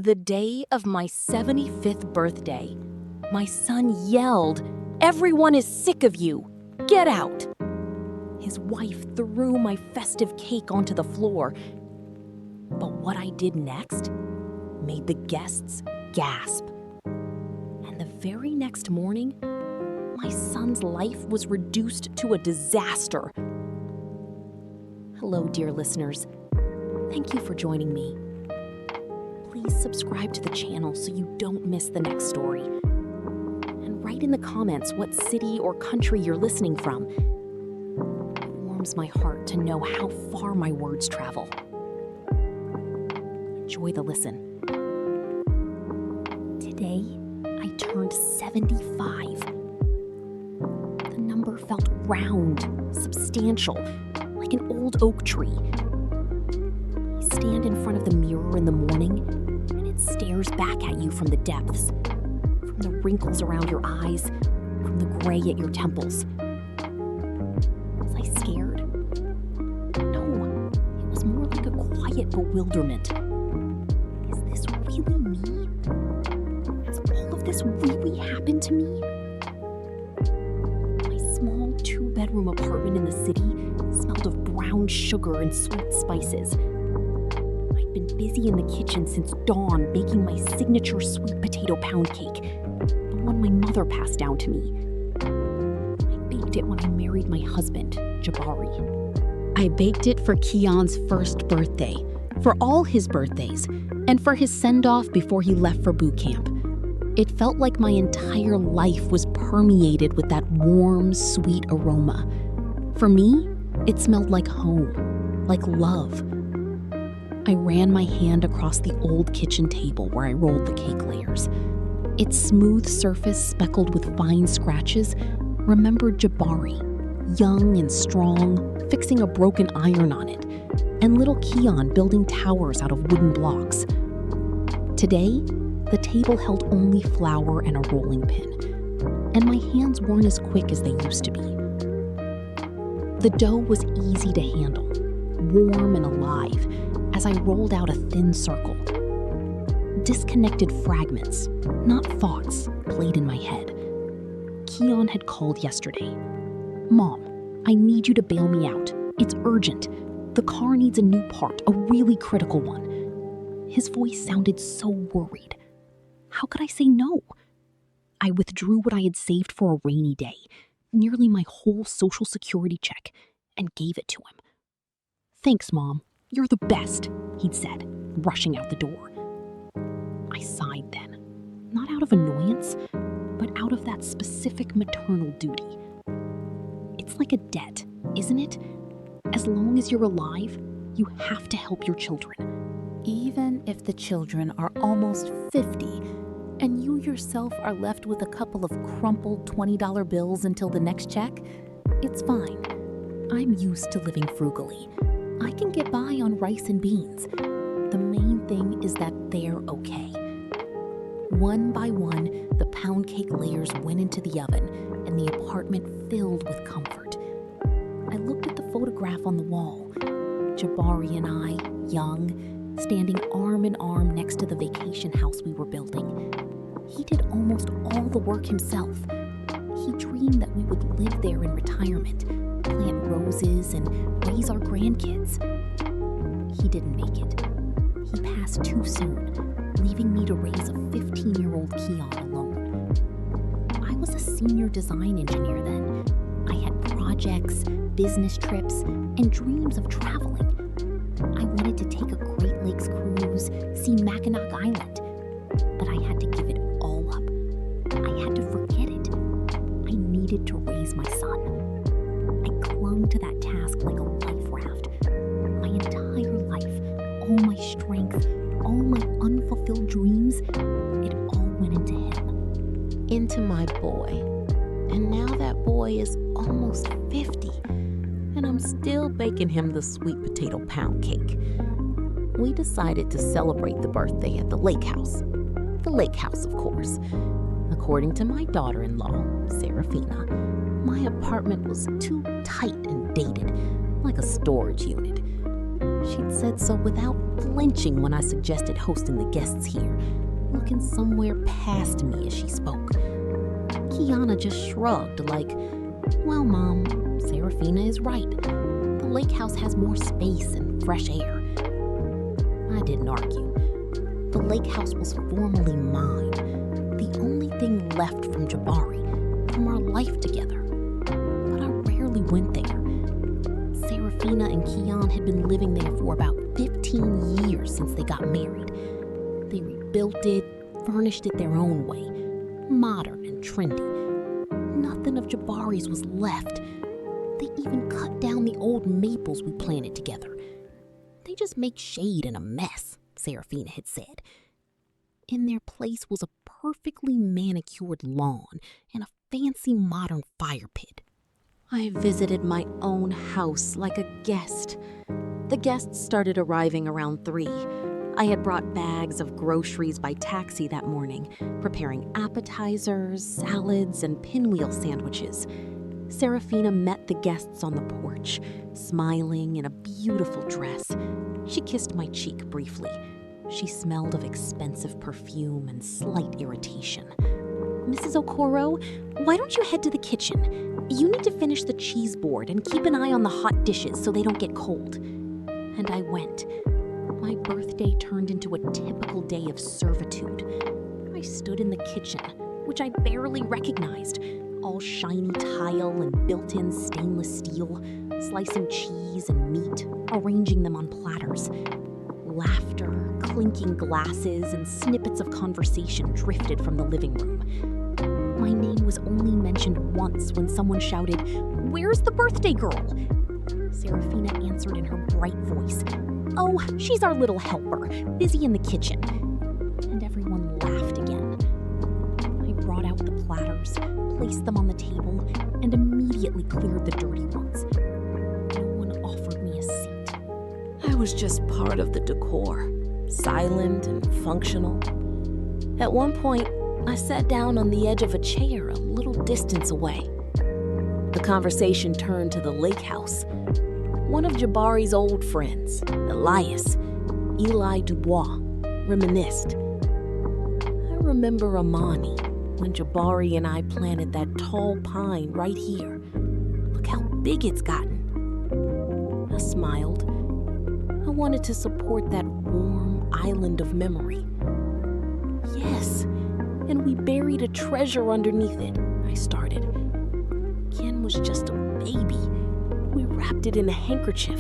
The day of my 75th birthday, my son yelled, "Everyone is sick of you! Get out!" His wife threw my festive cake onto the floor. But what I did next made the guests gasp. And the very next morning, my son's life was reduced to a disaster. Hello, dear listeners. Thank you for joining me. Please subscribe to the channel so you don't miss the next story. And write in the comments what city or country you're listening from. It warms my heart to know how far my words travel. Enjoy the listen. Today, I turned 75. The number felt round, substantial, like an old oak tree. You stand in front of the mirror in the morning, and it stares back at you from the depths, from the wrinkles around your eyes, from the gray at your temples. Was I scared? No, it was more like a quiet bewilderment. Is this really me? Has all of this really happened to me? My small 2-bedroom apartment in the city smelled of brown sugar and sweet spices. I'd been busy in the kitchen since dawn baking my signature sweet potato pound cake, the one my mother passed down to me. I baked it when I married my husband, Jabari. I baked it for Keon's first birthday, for all his birthdays, and for his send-off before he left for boot camp. It felt like my entire life was permeated with that warm, sweet aroma. For me, it smelled like home, like love. I ran my hand across the old kitchen table where I rolled the cake layers. Its smooth surface speckled with fine scratches remembered Jabari, young and strong, fixing a broken iron on it, and little Keon building towers out of wooden blocks. Today, the table held only flour and a rolling pin, and my hands weren't as quick as they used to be. The dough was easy to handle, warm and alive, as I rolled out a thin circle. Disconnected fragments, not thoughts, played in my head. Keon had called yesterday. "Mom, I need you to bail me out. It's urgent. The car needs a new part, a really critical one." His voice sounded so worried. How could I say no? I withdrew what I had saved for a rainy day, nearly my whole Social Security check, and gave it to him. "Thanks, Mom. You're the best," he'd said, rushing out the door. I sighed then, not out of annoyance, but out of that specific maternal duty. It's like a debt, isn't it? As long as you're alive, you have to help your children. Even if the children are almost 50 and you yourself are left with a couple of crumpled $20 bills until the next check, it's fine. I'm used to living frugally. I can get by on rice and beans. The main thing is that they're okay. One by one, the pound cake layers went into the oven and the apartment filled with comfort. I looked at the photograph on the wall. Jabari and I, young, standing arm in arm next to the vacation house we were building. He did almost all the work himself. He dreamed that we would live there in retirement, plant roses, and raise our grandkids. He didn't make it. He passed too soon, leaving me to raise a 15-year-old Keon alone. I was a senior design engineer then. I had projects, business trips, and dreams of traveling. I wanted to take a Great Lakes cruise, see Mackinac Island, but I had to give it all up. I had to forget it. I needed to raise my son. I clung to that task like a life raft. My entire life, all my strength, all my unfulfilled dreams, it all went into him. Into my boy. And now that boy is almost 50, and I'm still baking him the sweet potato pound cake. We decided to celebrate the birthday at the lake house. The lake house, of course. According to my daughter-in-law, Serafina, my apartment was too tight and dated, like a storage unit. She'd said so without flinching when I suggested hosting the guests here, looking somewhere past me as she spoke. Kiana just shrugged like, well, Mom, Serafina is right. The lake house has more space and fresh air. I didn't argue. The lake house was formally mine, the only thing left from Jabari, from our life together. But I rarely went there. Serafina and Kian had been living there for about 15 years since they got married. They rebuilt it, furnished it their own way, modern and trendy. Nothing of Jabari's was left. They even cut down the old maples we planted together. They just make shade in a mess, Serafina had said. In their place was a perfectly manicured lawn and a fancy modern fire pit. I visited my own house like a guest. The guests started arriving around 3. I had brought bags of groceries by taxi that morning, preparing appetizers, salads, and pinwheel sandwiches. Serafina met the guests on the porch, smiling in a beautiful dress. She kissed my cheek briefly. She smelled of expensive perfume and slight irritation. Mrs. Okoro, why don't you head to the kitchen? You need to finish the cheese board and keep an eye on the hot dishes so they don't get cold. And I went. My birthday turned into a typical day of servitude. I stood in the kitchen, which I barely recognized, all shiny tile and built-in stainless steel, slicing cheese and meat, arranging them on platters. Laughter, clinking glasses, and snippets of conversation drifted from the living room. My name was only mentioned once when someone shouted, "Where's the birthday girl?" Serafina answered in her bright voice, "Oh, she's our little helper, busy in the kitchen." And everyone laughed again. I brought out the platters, placed them on the table, and immediately cleared the dirty ones. No one offered me a seat. I was just part of the decor, silent and functional. At one point, I sat down on the edge of a chair a little distance away. The conversation turned to the lake house. One of Jabari's old friends, Elias, Eli Dubois, reminisced. I remember Amani, when Jabari and I planted that tall pine right here. Look how big it's gotten. I smiled. I wanted to support that warm island of memory. Yes, and we buried a treasure underneath it, I started. Ken was just a baby. We wrapped it in a handkerchief.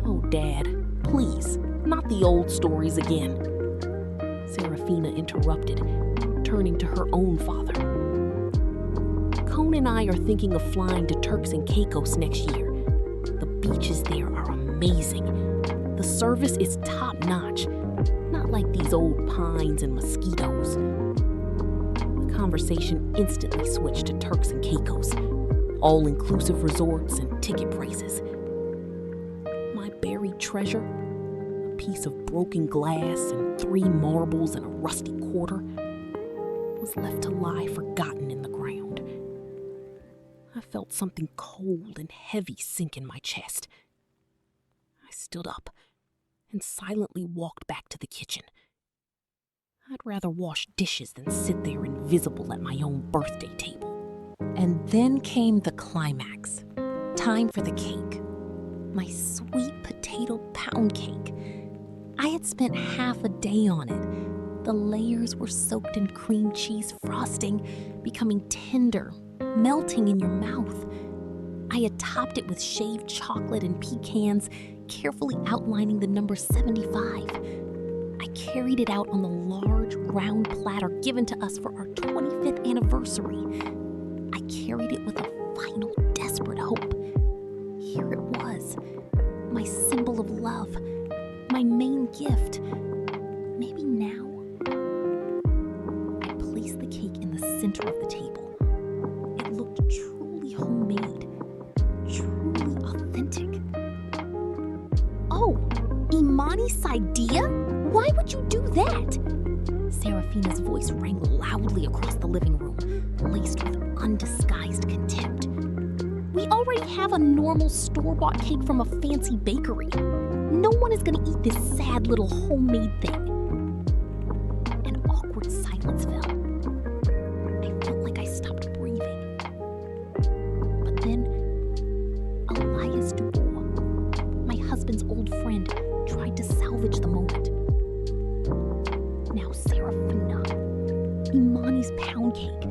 Oh, Dad, please, not the old stories again. Serafina interrupted, turning to her own father. Cone and I are thinking of flying to Turks and Caicos next year. The beaches there are amazing. The service is top-notch, not like these old pines and mosquitoes. The conversation instantly switched to Turks and Caicos, all-inclusive resorts and ticket prices. My buried treasure, a piece of broken glass and 3 marbles and a rusty quarter, was left to lie forgotten in the ground. I felt something cold and heavy sink in my chest. I stood up and silently walked back to the kitchen. I'd rather wash dishes than sit there invisible at my own birthday table. And then came the climax. Time for the cake. My sweet potato pound cake. I had spent half a day on it. The layers were soaked in cream cheese frosting, becoming tender, melting in your mouth. I had topped it with shaved chocolate and pecans, carefully outlining the number 75. I carried it out on the large, round platter given to us for our 25th anniversary. I carried it with a final, desperate hope. Here it was, my symbol of love, my main gift. Maybe now. I placed the cake in the center of the table. It looked truly homemade, truly authentic. Oh, Imani's idea? Why would you do that? Serafina's voice rang loudly across the living room, laced with undisguised contempt. We already have a normal store-bought cake from a fancy bakery. No one is gonna eat this sad little homemade thing. An awkward silence fell. I felt like I stopped breathing. But then, Elias Dubois, my husband's old friend, tried to salvage the moment. Now Serafina, Imani's pound cake,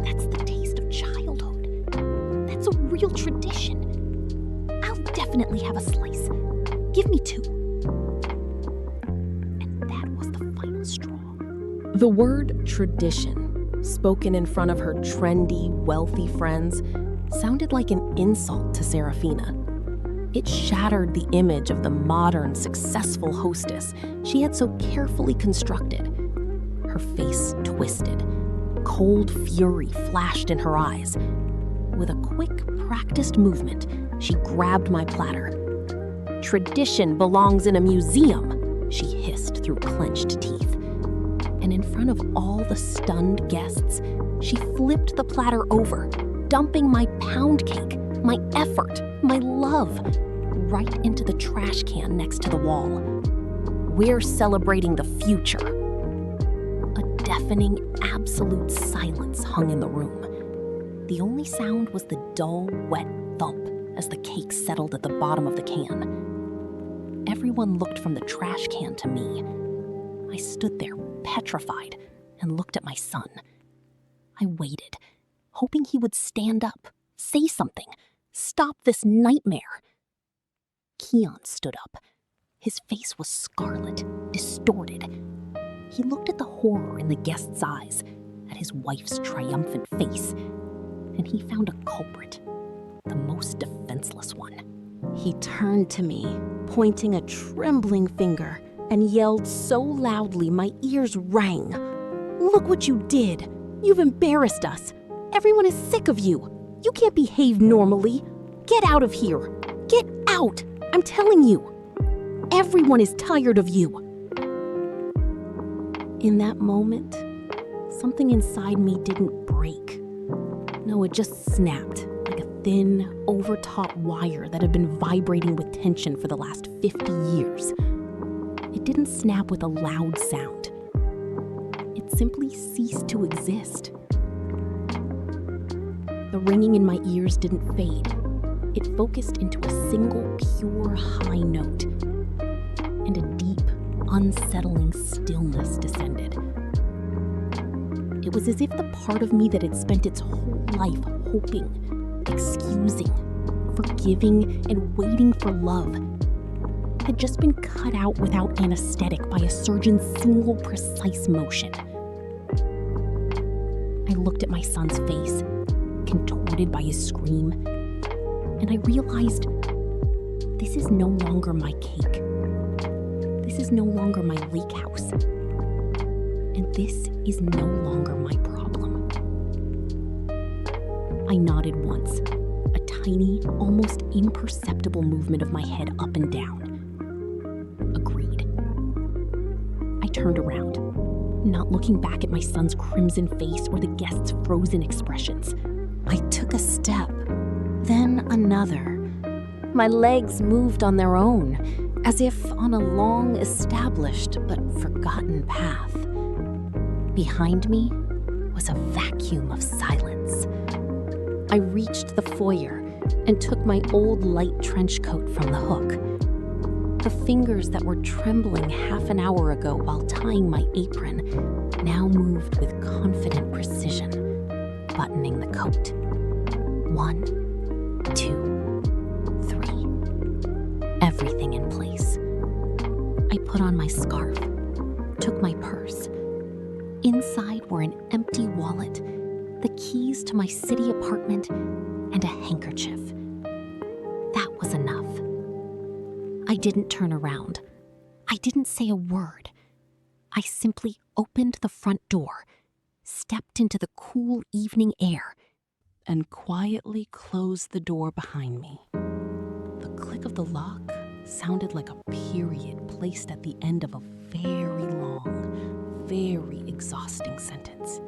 that's the taste of childhood. That's a real tradition. I'll definitely have a slice. Give me 2. And that was the final straw. The word tradition, spoken in front of her trendy, wealthy friends, sounded like an insult to Serafina. It shattered the image of the modern, successful hostess she had so carefully constructed. Her face twisted. Cold fury flashed in her eyes. With a quick, practiced movement, she grabbed my platter. "Tradition belongs in a museum," she hissed through clenched teeth. And in front of all the stunned guests, she flipped the platter over, dumping my pound cake, my effort, my love, right into the trash can next to the wall. "We're celebrating the future." A deafening, absolute silence hung in the room. The only sound was the dull, wet thump as the cake settled at the bottom of the can. Everyone looked from the trash can to me. I stood there, petrified, and looked at my son. I waited, hoping he would stand up, say something, stop this nightmare. Keon stood up. His face was scarlet, distorted. He looked at the horror in the guests' eyes, at his wife's triumphant face, and he found a culprit, the most defenseless one. He turned to me, pointing a trembling finger, and yelled so loudly my ears rang. "Look what you did! You've embarrassed us! Everyone is sick of you! You can't behave normally! Get out of here! Get out! I'm telling you! Everyone is tired of you!" In that moment, something inside me didn't break. No, it just snapped like a thin, overtaut wire that had been vibrating with tension for the last 50 years. It didn't snap with a loud sound. It simply ceased to exist. The ringing in my ears didn't fade. It focused into a single pure high note, and a deep, unsettling stillness descended. It was as if the part of me that had spent its whole life hoping, excusing, forgiving, and waiting for love had just been cut out without anesthetic by a surgeon's single precise motion. I looked at my son's face, contorted by his scream, and I realized this is no longer my cake. This is no longer my lake house. And this is no longer my problem. I nodded once, a tiny, almost imperceptible movement of my head up and down. Agreed. I turned around, not looking back at my son's crimson face or the guests' frozen expressions. I took a step, then another. My legs moved on their own, as if on a long-established but forgotten path. Behind me was a vacuum of silence. I reached the foyer and took my old light trench coat from the hook. The fingers that were trembling half an hour ago while tying my apron now moved with confident precision, buttoning the coat. 1, 2, 3. Everything in place. I put on my scarf, took my purse. Inside were an empty wallet, the keys to my city apartment, and a handkerchief. That was enough. I didn't turn around. I didn't say a word. I simply opened the front door, stepped into the cool evening air, and quietly closed the door behind me. The click of the lock sounded like a period placed at the end of a very long, very exhausting sentence.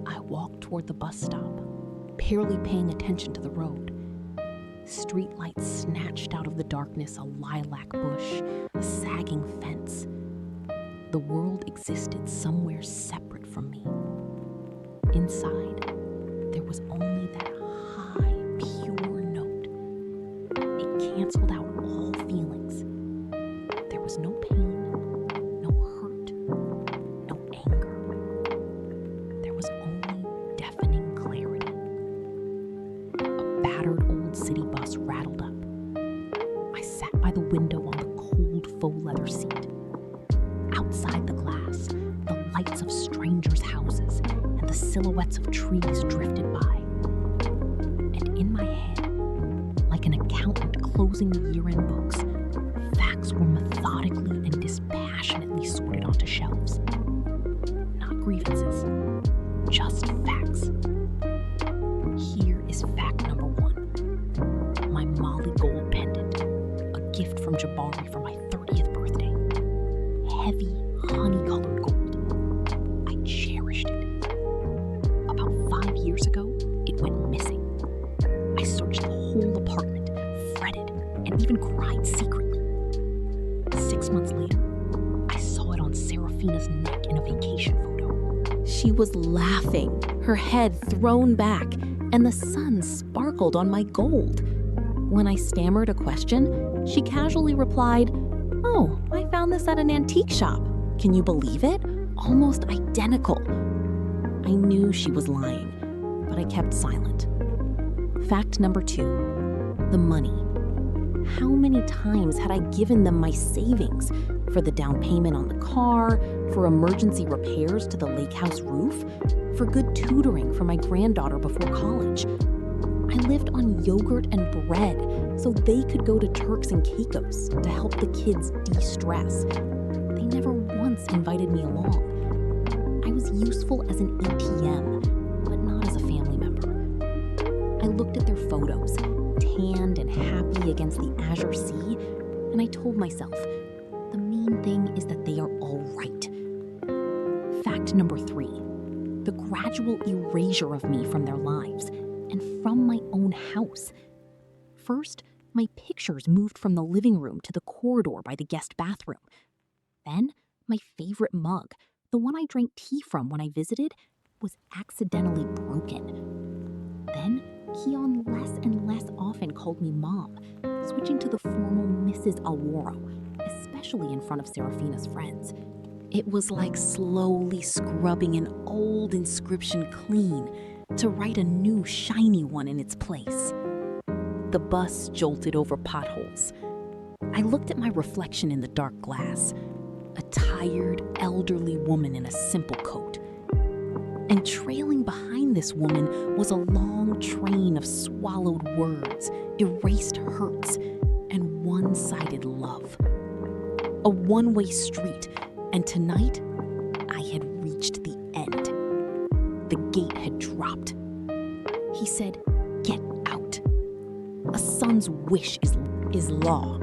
I walked toward the bus stop, barely paying attention to the road. Streetlights snatched out of the darkness a lilac bush, a sagging fence. The world existed somewhere separate from me. Inside, there was only that high, pure note. It canceled out all feelings. There was no pain, no hurt, no anger. There was only deafening clarity. A battered old city bus rattled up. I sat by the window on the cold faux leather seat. Outside the glass, the lights of strangers' houses and the silhouettes of trees drifted by. And in my head, like an accountant closing the year-end books, facts were methodically and dispassionately sorted onto shelves. Not grievances, just facts. Here is fact number 1. My Molly gold pendant, a gift from Jabari for my 30th birthday. Heavy, honey-colored gold. I cherished it. About 5 years ago, it went missing. I searched the whole apartment, fretted, and even cried secretly. 6 months later, I saw it on Serafina's neck in a vacation photo. She was laughing, her head thrown back, and the sun sparkled on my gold. When I stammered a question, she casually replied, "Oh, I found this at an antique shop. Can you believe it? Almost identical." I knew she was lying, but I kept silent. Fact number 2, the money. How many times had I given them my savings for the down payment on the car, for emergency repairs to the lake house roof, for good tutoring for my granddaughter before college? I lived on yogurt and bread so they could go to Turks and Caicos to help the kids de-stress. They never once invited me along. I was useful as an ATM, but not as a family member. I looked at their photos, tanned and happy against the azure sea, and I told myself, the main thing is that they are all right. Fact number 3, the gradual erasure of me from their lives and from my own house. First, my pictures moved from the living room to the corridor by the guest bathroom. Then, my favorite mug, the one I drank tea from when I visited, was accidentally broken. Then, Keon less and less often called me Mom, switching to the formal Mrs. Alwaro, especially in front of Serafina's friends. It was like slowly scrubbing an old inscription clean to write a new shiny one in its place. The bus jolted over potholes. I looked at my reflection in the dark glass, a tired, elderly woman in a simple coat. And trailing behind this woman was a long train of swallowed words, erased hurts, and one-sided love. A one-way street, and tonight, I had reached the end. The gate had dropped. He said, "Get out." A son's wish is law.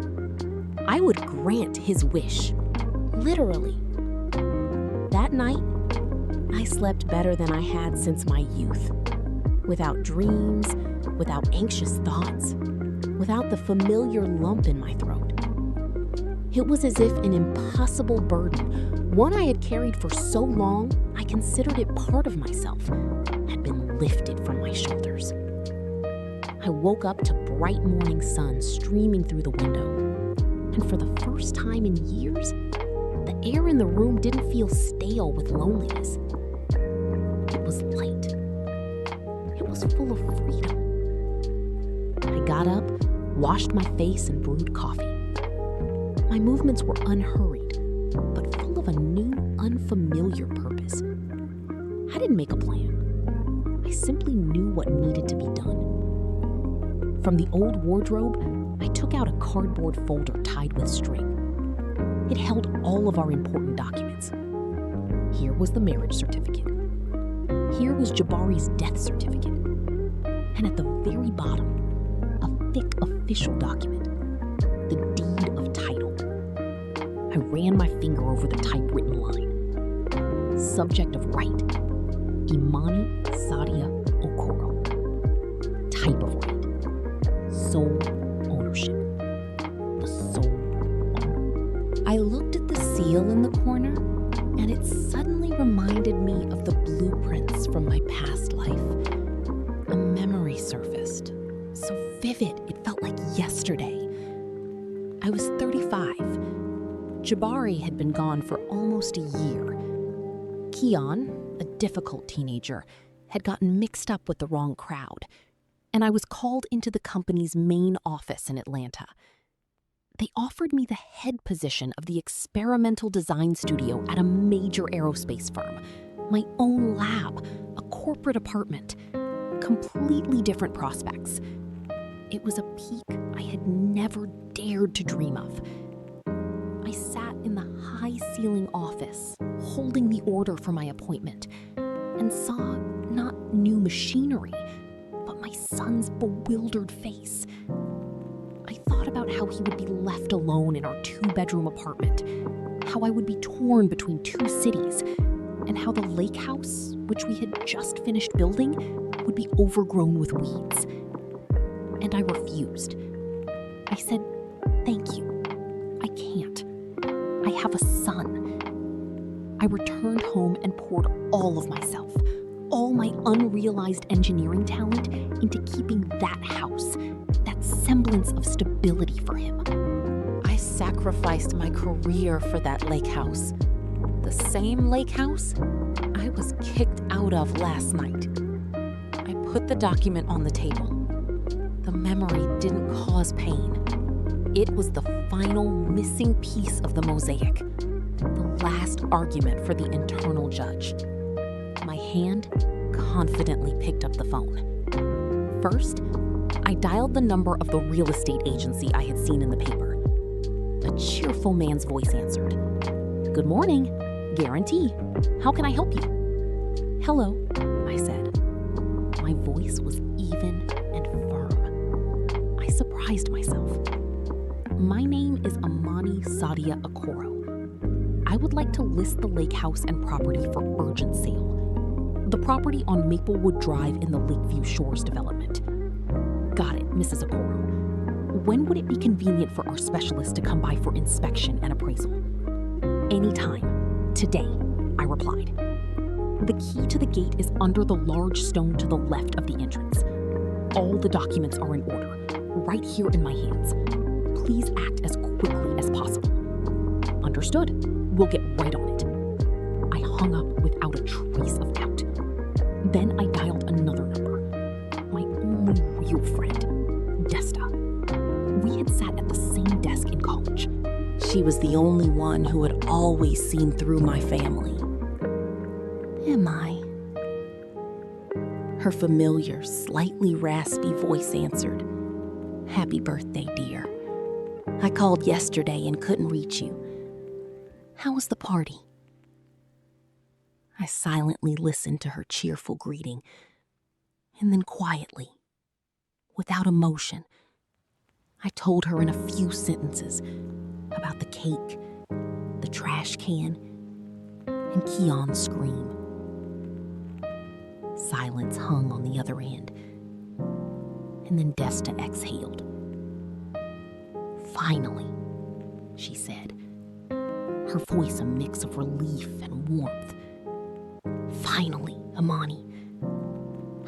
I would grant his wish, literally. That night, I slept better than I had since my youth. Without dreams, without anxious thoughts, without the familiar lump in my throat. It was as if an impossible burden, one I had carried for so long I considered it part of myself, had been lifted from my shoulders. I woke up to bright morning sun streaming through the window, and for the first time in years, the air in the room didn't feel stale with loneliness. It was light. It was full of freedom. I got up, washed my face, and brewed coffee. My movements were unhurried, but full of a new, unfamiliar purpose. I didn't make a plan. I simply knew what needed to be done. From the old wardrobe, I took out a cardboard folder tied with string. It held all of our important documents. Here was the marriage certificate. Here was Jabari's death certificate. And at the very bottom, a thick official document, the deed of title. I ran my finger over the typewritten line. Subject of right, Imani Sadia Okoro. I looked at the seal in the corner, and it suddenly reminded me of the blueprints from my past life. A memory surfaced, so vivid it felt like yesterday. I was 35. Jabari had been gone for almost a year. Keon, a difficult teenager, had gotten mixed up with the wrong crowd, and I was called into the company's main office in Atlanta. They offered me the head position of the experimental design studio at a major aerospace firm, my own lab, a corporate apartment, completely different prospects. It was a peak I had never dared to dream of. I sat in the high-ceiling office, holding the order for my appointment, and saw not new machinery, but my son's bewildered face. I thought about how he would be left alone in our 2-bedroom apartment, how I would be torn between 2 cities, and how the lake house, which we had just finished building, would be overgrown with weeds. And I refused. I said, "Thank you. I can't. I have a son." I returned home and poured all of myself, all my unrealized engineering talent, into keeping that house, that semblance of stability for him. I sacrificed my career for that lake house. The same lake house I was kicked out of last night. I put the document on the table. The memory didn't cause pain. It was the final missing piece of the mosaic, the last argument for the internal judge. My hand confidently picked up the phone. First, I dialed the number of the real estate agency I had seen in the paper. A cheerful man's voice answered. "Good morning. Guarantee. How can I help you?" "Hello," I said. My voice was even and firm. I surprised myself. "My name is Amani Sadia Okoro. I would like to list the lake house and property for urgent sale. The property on Maplewood Drive in the Lakeview Shores development." "Got it, Mrs. Okoro. When would it be convenient for our specialist to come by for inspection and appraisal?" "Anytime. Today," I replied. "The key to the gate is under the large stone to the left of the entrance. All the documents are in order, right here in my hands. Please act as quickly as possible." "Understood. We'll get right on it." I hung up without a trace of doubt. Then I dialed another number. My only real friend, Desta. We had sat at the same desk in college. She was the only one who had always seen through my family. "Am I?" Her familiar, slightly raspy voice answered. "Happy birthday, dear. I called yesterday and couldn't reach you. How was the party?" I silently listened to her cheerful greeting, and then quietly, without emotion, I told her in a few sentences about the cake, the trash can, and Keon's scream. Silence hung on the other end, and then Desta exhaled. "Finally," she said, her voice a mix of relief and warmth. "Finally, Amani.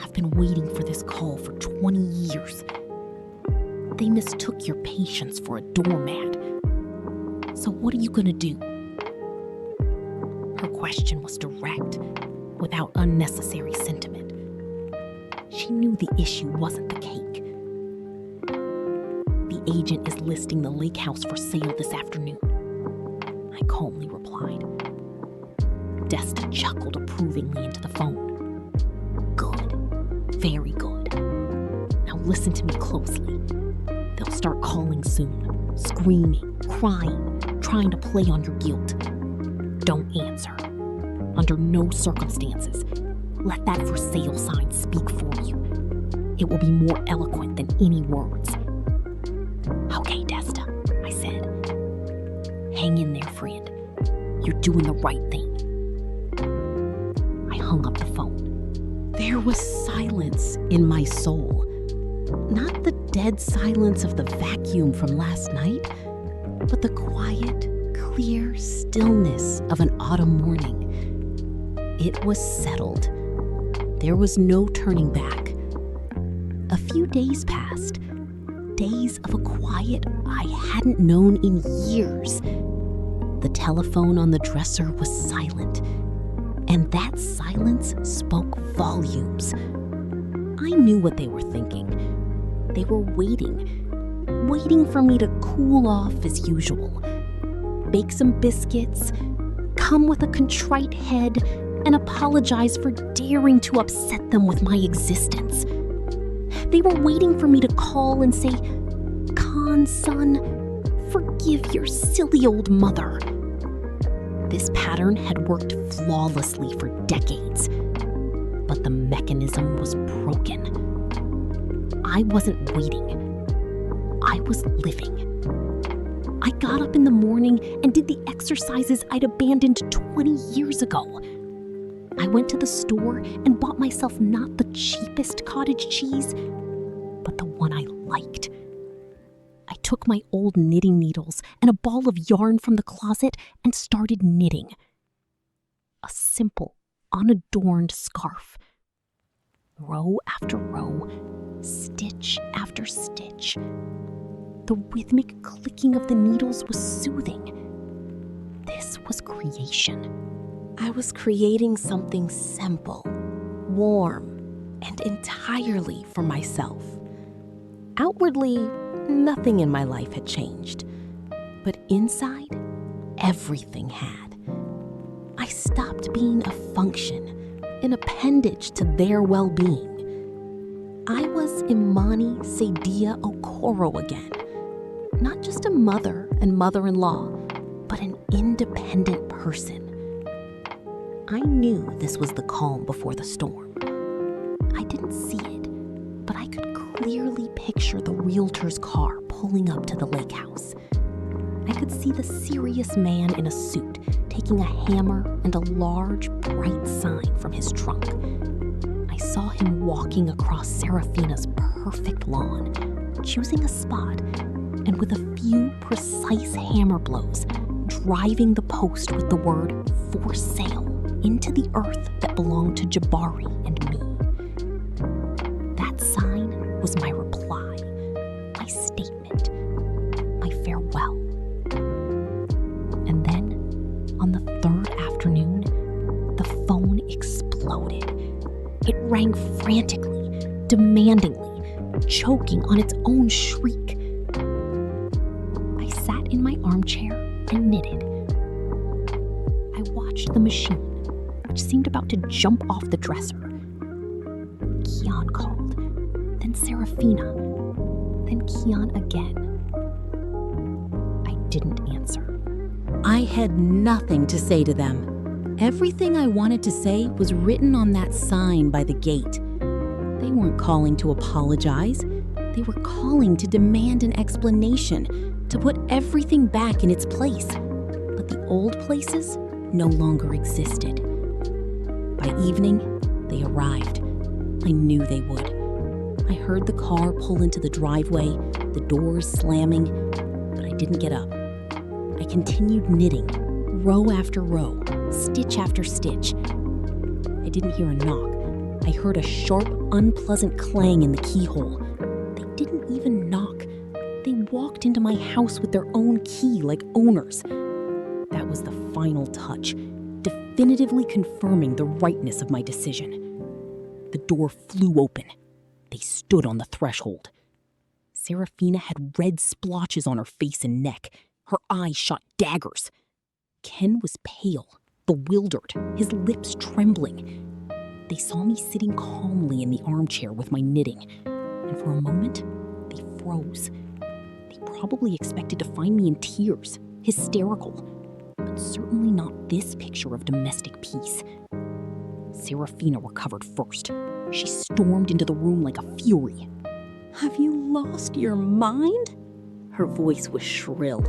I've been waiting for this call for 20 years. They mistook your patience for a doormat. So what are you gonna do?" Her question was direct, without unnecessary sentiment. She knew the issue wasn't the cake. "The agent is listing the lake house for sale this afternoon," I calmly replied. Desta chuckled approvingly into the phone. "Good. Very good. Now listen to me closely. They'll start calling soon, screaming, crying, trying to play on your guilt. Don't answer. Under no circumstances. Let that for sale sign speak for you. It will be more eloquent than any words." "Okay, Desta," I said. "Hang in there, friend. You're doing the right thing." I hung up the phone. There was silence in my soul. Not the dead silence of the vacuum from last night, but the quiet, clear stillness of an autumn morning. It was settled. There was no turning back. A few days passed, days of a quiet I hadn't known in years. The telephone on the dresser was silent, and that silence spoke volumes. I knew what they were thinking. They were waiting for me to cool off as usual. Bake some biscuits, come with a contrite head, and apologize for daring to upset them with my existence. They were waiting for me to call and say, "Khan, son, forgive your silly old mother." This pattern had worked flawlessly for decades, but the mechanism was broken. I wasn't waiting. I was living. I got up in the morning and did the exercises I'd abandoned 20 years ago. I went to the store and bought myself not the cheapest cottage cheese, but the one I liked. I took my old knitting needles and a ball of yarn from the closet and started knitting. A simple, unadorned scarf. Row after row, stitch after stitch. The rhythmic clicking of the needles was soothing. This was creation. I was creating something simple, warm, and entirely for myself. Outwardly, nothing in my life had changed, but inside, everything had. I stopped being a function, an appendage to their well-being. I was Imani Saidia Okoro again, not just a mother and mother-in-law, but an independent person. I knew this was the calm before the storm. I didn't see it, but I could clearly picture the realtor's car pulling up to the lake house. I could see the serious man in a suit taking a hammer and a large, bright sign from his trunk. I saw him walking across Serafina's perfect lawn, choosing a spot, and with a few precise hammer blows, driving the post with the word "for sale" into the earth that belonged to Jabari and me. That sign was my reply, my statement, my farewell. And then, on the third afternoon, the phone exploded. It rang frantically, demandingly, choking on its own shriek. I sat in my armchair and knitted. I watched the machine, which seemed about to jump off the dresser. Kian called, then Serafina, then Kian again. I didn't answer. I had nothing to say to them. Everything I wanted to say was written on that sign by the gate. They weren't calling to apologize. They were calling to demand an explanation, to put everything back in its place. But the old places no longer existed. By evening, they arrived. I knew they would. I heard the car pull into the driveway, the doors slamming, but I didn't get up. I continued knitting, row after row, stitch after stitch. I didn't hear a knock. I heard a sharp, unpleasant clang in the keyhole. They didn't even knock. They walked into my house with their own key like owners. That was the final touch, definitively confirming the rightness of my decision. The door flew open. They stood on the threshold. Serafina had red splotches on her face and neck. Her eyes shot daggers. Ken was pale, bewildered, his lips trembling. They saw me sitting calmly in the armchair with my knitting, and for a moment, they froze. They probably expected to find me in tears, hysterical, but certainly not this picture of domestic peace. Serafina recovered first. She stormed into the room like a fury. "Have you lost your mind?" Her voice was shrill.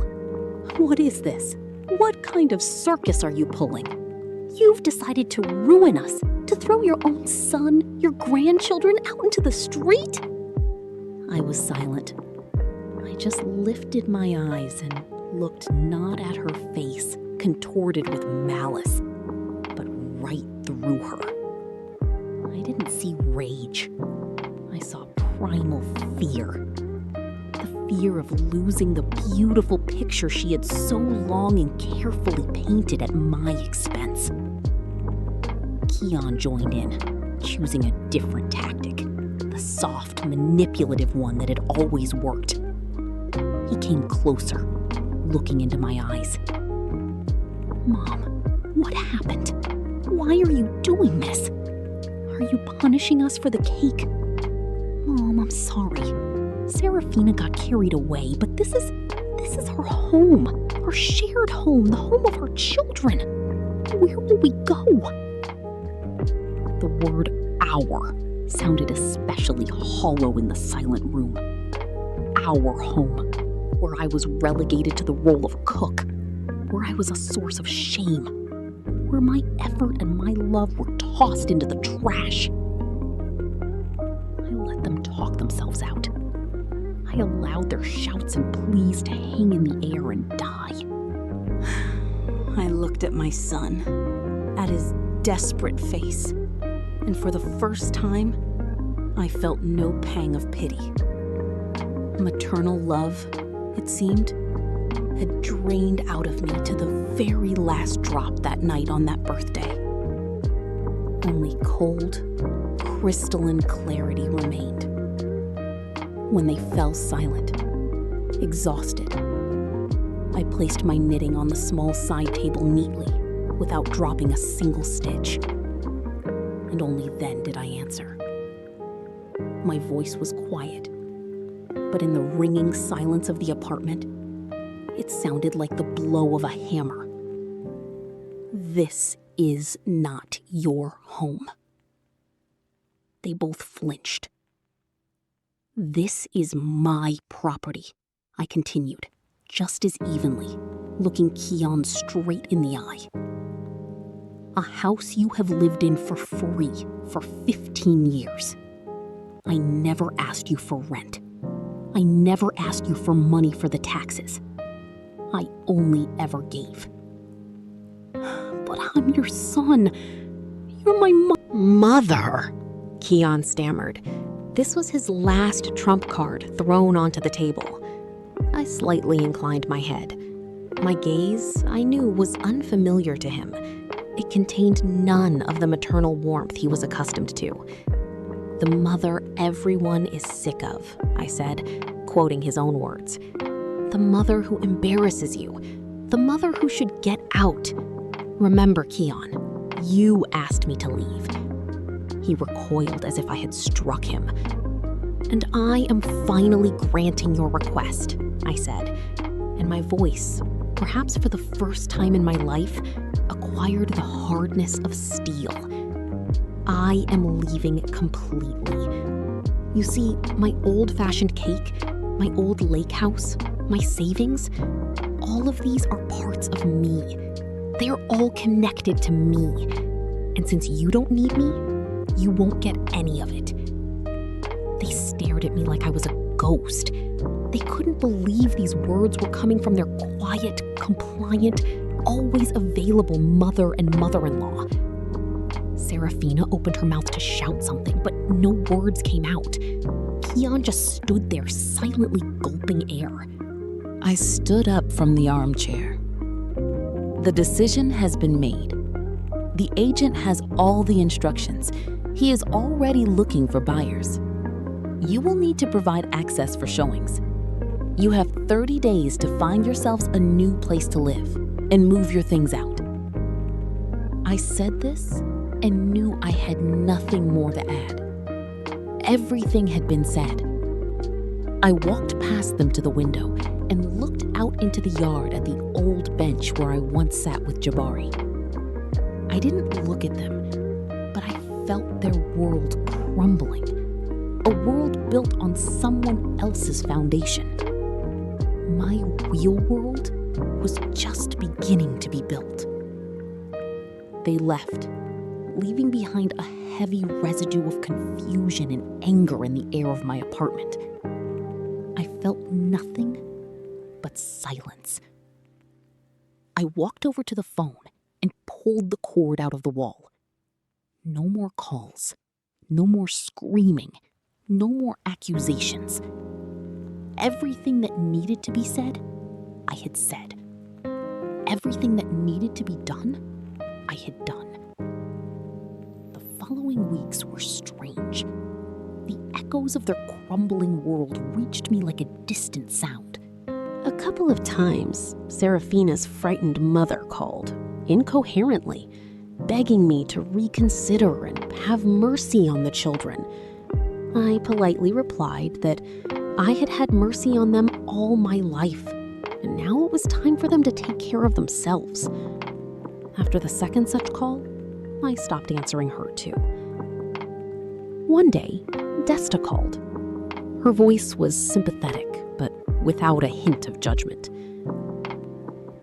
"What is this? What kind of circus are you pulling? You've decided to ruin us, to throw your own son, your grandchildren out into the street?" I was silent. I just lifted my eyes and looked not at her face, contorted with malice, but right through her. I didn't see rage. I saw primal fear. The fear of losing the beautiful picture she had so long and carefully painted at my expense. Keon joined in, choosing a different tactic, the soft, manipulative one that had always worked. He came closer, looking into my eyes. Mom, what happened? Why are you doing this? Are you punishing us for the cake? Mom, I'm sorry. Serafina got carried away, but this is her home, our shared home, the home of our children. Where will we go? The word "our" sounded especially hollow in the silent room. Our home, where I was relegated to the role of cook, where I was a source of shame, where my effort and my love were tossed into the trash. I let them talk themselves out. I allowed their shouts and pleas to hang in the air and die. I looked at my son, at his desperate face, and for the first time, I felt no pang of pity. Maternal love, it seemed, had drained out of me to the very last drop that night on that birthday. Only cold, crystalline clarity remained. When they fell silent, exhausted, I placed my knitting on the small side table neatly, without dropping a single stitch. And only then did I answer. My voice was quiet, but in the ringing silence of the apartment, it sounded like the blow of a hammer. This is not your home. They both flinched. This is my property, I continued, just as evenly, looking Keon straight in the eye. A house you have lived in for free for 15 years. I never asked you for rent. I never asked you for money for the taxes. I only ever gave. But I'm your son. You're my mother, Keon stammered. This was his last trump card thrown onto the table. I slightly inclined my head. My gaze, I knew, was unfamiliar to him. It contained none of the maternal warmth he was accustomed to. The mother everyone is sick of, I said, quoting his own words. The mother who embarrasses you. The mother who should get out. Remember, Keon, you asked me to leave. He recoiled as if I had struck him. And I am finally granting your request, I said, and my voice, perhaps for the first time in my life, acquired the hardness of steel. I am leaving completely. You see, my old-fashioned cake, my old lake house, my savings, all of these are parts of me. They are all connected to me. And since you don't need me, you won't get any of it. They stared at me like I was a ghost. They couldn't believe these words were coming from their quiet, compliant, always available mother and mother-in-law. Serafina opened her mouth to shout something, but no words came out. Keon just stood there, silently gulping air. I stood up from the armchair. The decision has been made. The agent has all the instructions. He is already looking for buyers. You will need to provide access for showings. You have 30 days to find yourselves a new place to live and move your things out. I said this and knew I had nothing more to add. Everything had been said. I walked past them to the window and looked out into the yard at the old bench where I once sat with Jabari. I didn't look at them, but I felt their world crumbling. A world built on someone else's foundation. My real world was just beginning to be built. They left, leaving behind a heavy residue of confusion and anger in the air of my apartment. I felt nothing but silence. I walked over to the phone and pulled the cord out of the wall. No more calls. No more screaming. No more accusations. Everything that needed to be said, I had said. Everything that needed to be done, I had done. The following weeks were strange. The echoes of their crumbling world reached me like a distant sound. A couple of times, Serafina's frightened mother called, incoherently, begging me to reconsider and have mercy on the children. I politely replied that I had had mercy on them all my life, and now it was time for them to take care of themselves. After the second such call, I stopped answering her too. One day, Desta called. Her voice was sympathetic, but without a hint of judgment.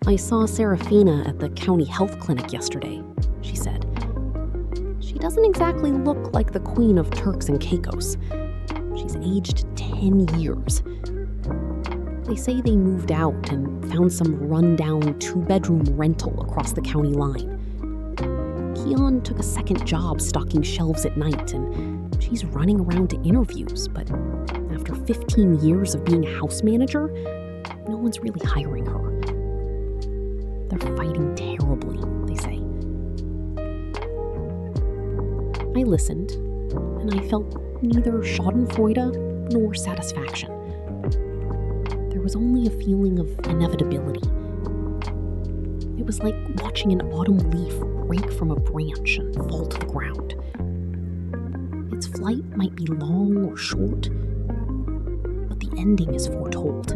"I saw Serafina at the county health clinic yesterday," she said. "She doesn't exactly look like the queen of Turks and Caicos. She's aged 10 years. They say they moved out and found some rundown 2-bedroom rental across the county line. Keon took a second job stocking shelves at night, and she's running around to interviews, but after 15 years of being a house manager, no one's really hiring her. They're fighting terribly, they say." I listened, and I felt neither schadenfreude nor satisfaction. There was only a feeling of inevitability. It was like watching an autumn leaf break from a branch and fall to the ground. Its flight might be long or short, but the ending is foretold.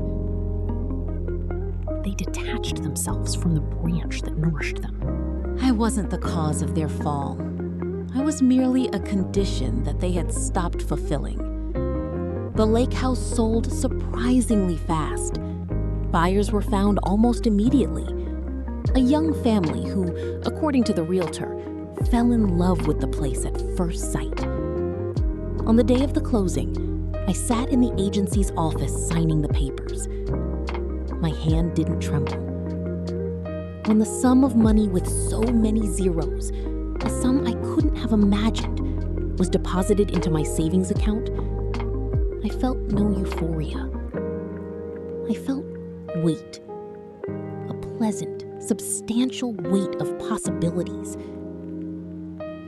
They detached themselves from the branch that nourished them. I wasn't the cause of their fall. I was merely a condition that they had stopped fulfilling. The lake house sold surprisingly fast. Buyers were found almost immediately. A young family who, according to the realtor, fell in love with the place at first sight. On the day of the closing, I sat in the agency's office signing the papers. My hand didn't tremble. When the sum of money with so many zeros, a sum I couldn't have imagined, was deposited into my savings account, I felt no euphoria. I felt weight. A pleasant, substantial weight of possibilities.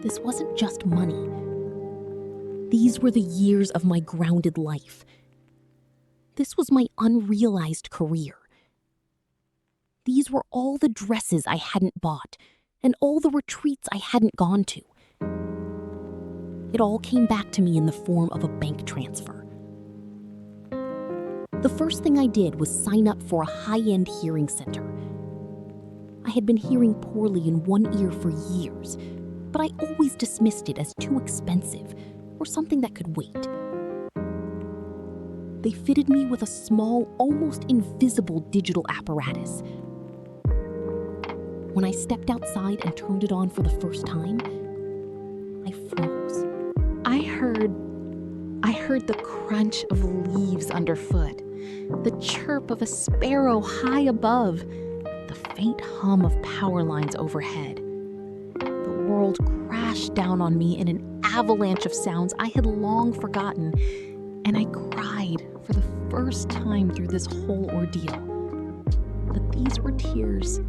This wasn't just money. These were the years of my grounded life. This was my unrealized career. These were all the dresses I hadn't bought and all the retreats I hadn't gone to. It all came back to me in the form of a bank transfer. The first thing I did was sign up for a high-end hearing center. I had been hearing poorly in one ear for years, but I always dismissed it as too expensive or something that could wait. They fitted me with a small, almost invisible digital apparatus. When I stepped outside and turned it on for the first time, I froze. I heard the crunch of leaves underfoot, the chirp of a sparrow high above, the faint hum of power lines overhead. The world crashed down on me in an avalanche of sounds I had long forgotten, and I cried for the first time through this whole ordeal. But these were tears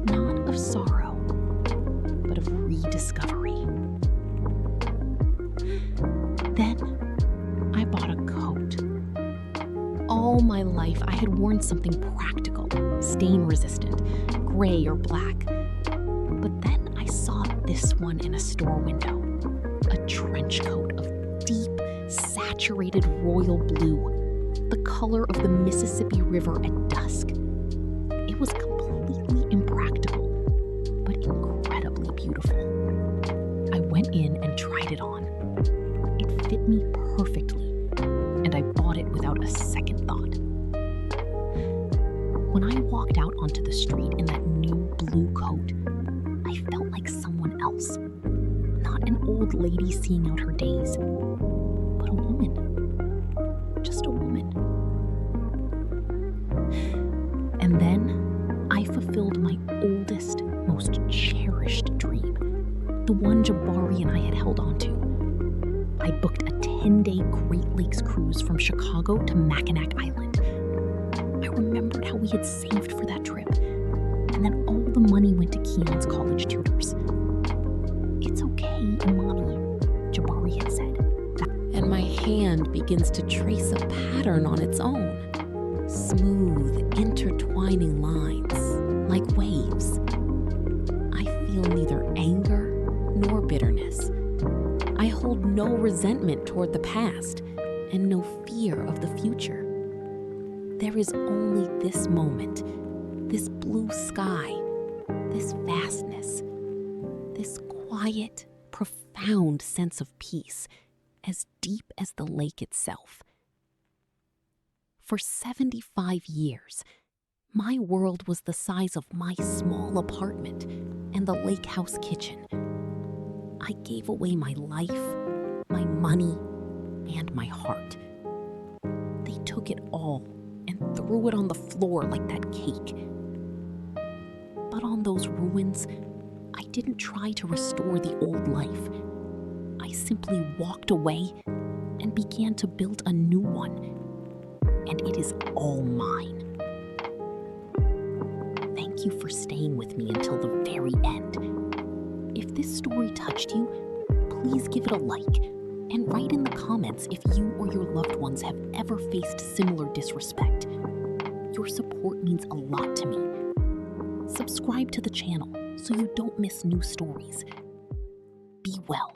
not of sorrow, but of rediscovery. Then I bought a coat. All my life I had worn something practical, stain-resistant, gray or black. But then I saw this one in a store window, a trench coat of deep, saturated royal blue, the color of the Mississippi River at dusk. It was completely impractical, but incredibly beautiful. I went in and tried it on. It fit me perfectly, and I bought it without a second thought. When I walked out onto the street in that new blue coat, I felt like someone else. Not an old lady seeing out her days, but a woman. Just a woman. And then I fulfilled my most cherished dream, the one Jabari and I had held on to. I booked a 10-day Great Lakes cruise from Chicago to Mackinac Island. I remembered how we had saved for that trip, and then all the money went to Keon's college tutors. "It's okay, Imani," Jabari had said. And my hand begins to trace a pattern on its own. Smooth, intertwining lines, like waves. I feel neither anger nor bitterness. I hold no resentment toward the past and no fear of the future. There is only this moment, this blue sky, this vastness, this quiet, profound sense of peace, as deep as the lake itself. For 75 years, my world was the size of my small apartment and the lake house kitchen. I gave away my life, my money, and my heart. They took it all and threw it on the floor like that cake. But on those ruins, I didn't try to restore the old life. I simply walked away and began to build a new one, and it is all mine. Thank you for staying with me until the very end. If this story touched you, please give it a like and write in the comments if you or your loved ones have ever faced similar disrespect. Your support means a lot to me. Subscribe to the channel so you don't miss new stories. Be well.